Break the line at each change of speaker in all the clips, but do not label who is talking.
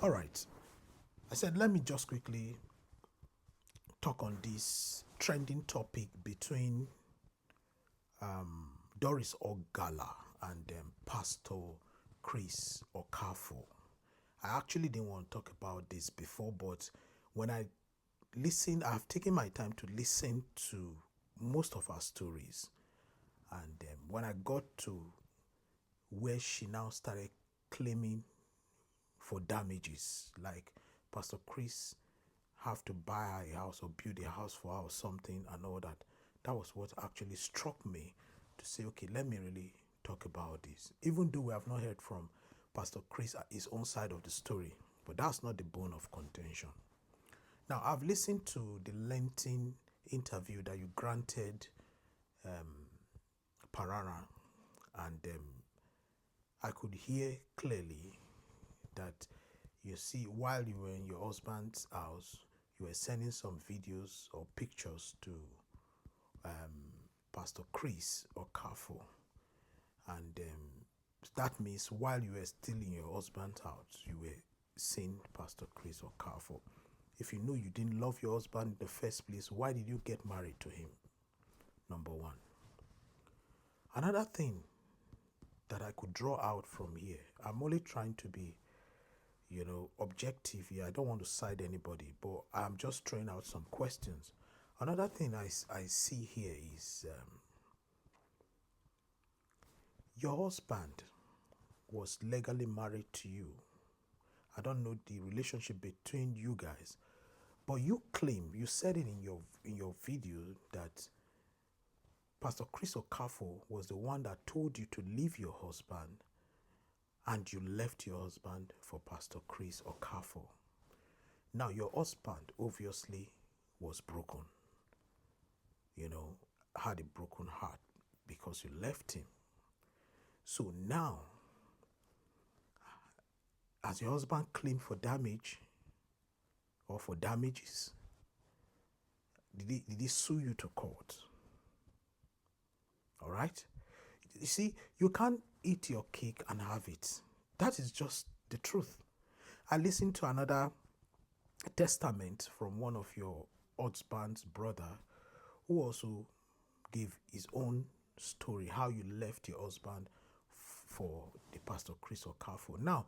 All right. I said, let me just quickly talk on this trending topic between Doris Ogala and Pastor Chris Okafo. I actually didn't want to talk about this before, but when I I've taken my time to listen to most of our stories. And when I got to where she now started claiming for damages, like Pastor Chris have to buy her a house or build a house for her or something and all that, that was what actually struck me to say, okay, let me really talk about this. Even though we have not heard from Pastor Chris at his own side of the story, but that's not the bone of contention. Now, I've listened to the lengthy interview that you granted Parara, and I could hear clearly that, you see, while you were in your husband's house, you were sending some videos or pictures to Pastor Chris Okafo, and that means while you were still in your husband's house, you were seeing Pastor Chris Okafo. If you know you didn't love your husband in the first place, why did you get married to him? Number one. Another thing that I could draw out from here, I'm only trying to be, objective here. I don't want to side anybody, but I'm just throwing out some questions. Another thing I see here is your husband was legally married to you. I don't know the relationship between you guys, but you said it in your video that Pastor Chris Okafo was the one that told you to leave your husband, and you left your husband for Pastor Chris Okafo. Now, your husband obviously was broken, had a broken heart because you left him. So now, has your husband claimed for damage or for damages? Did he sue you to court? All right? You see, you can't eat your cake and have it. That is just the truth. I listened to another testament from one of your husband's brother, who also gave his own story, how you left your husband for the Pastor Chris Okafo. Now,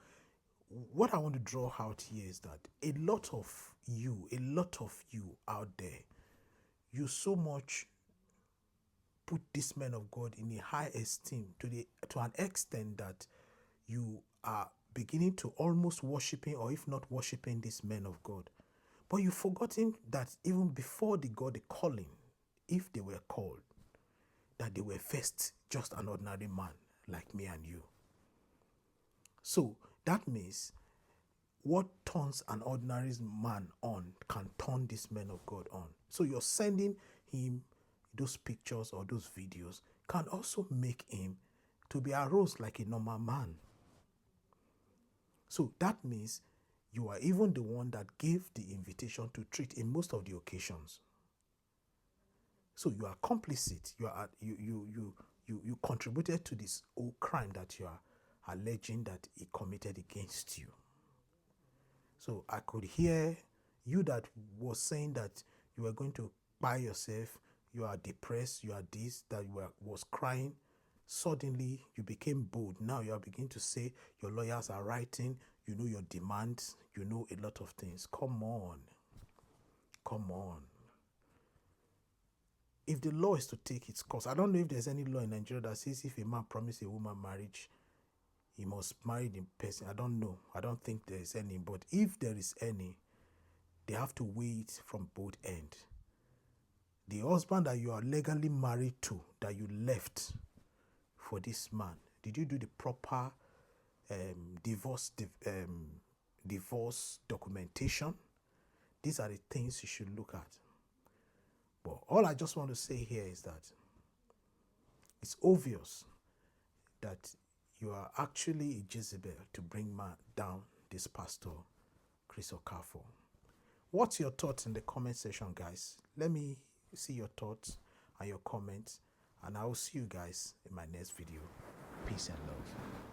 what I want to draw out here is that a lot of you out there, you so much put this man of God in a high esteem to an extent that you are beginning to almost worshiping, or if not worshiping, this man of God. But you've forgotten that even before they got the calling, if they were called, that they were first just an ordinary man like me and you. So that means what turns an ordinary man on can turn this man of God on. So you're sending him those pictures or those videos can also make him to be aroused like a normal man. So that means you are even the one that gave the invitation to treat in most of the occasions. So you are complicit. You contributed to this whole crime that you are alleging that he committed against you. So I could hear you that was saying that you were going to buy yourself, you are depressed, you are this, that you was crying. Suddenly you became bold. Now you are beginning to say your lawyers are writing, you know your demands, you know a lot of things. Come on. Come on. If the law is to take its course, I don't know if there's any law in Nigeria that says if a man promises a woman marriage, he must marry the person. I don't know. I don't think there is any. But if there is any, they have to weigh it from both ends. The husband that you are legally married to, that you left for this man, did you do the proper divorce documentation? These are the things you should look at. But all I just want to say here is that it's obvious that you are actually a Jezebel to bring down this Pastor Chris Okafo. What's your thoughts in the comment section, guys? Let me see your thoughts and your comments, and I will see you guys in my next video. Peace and love.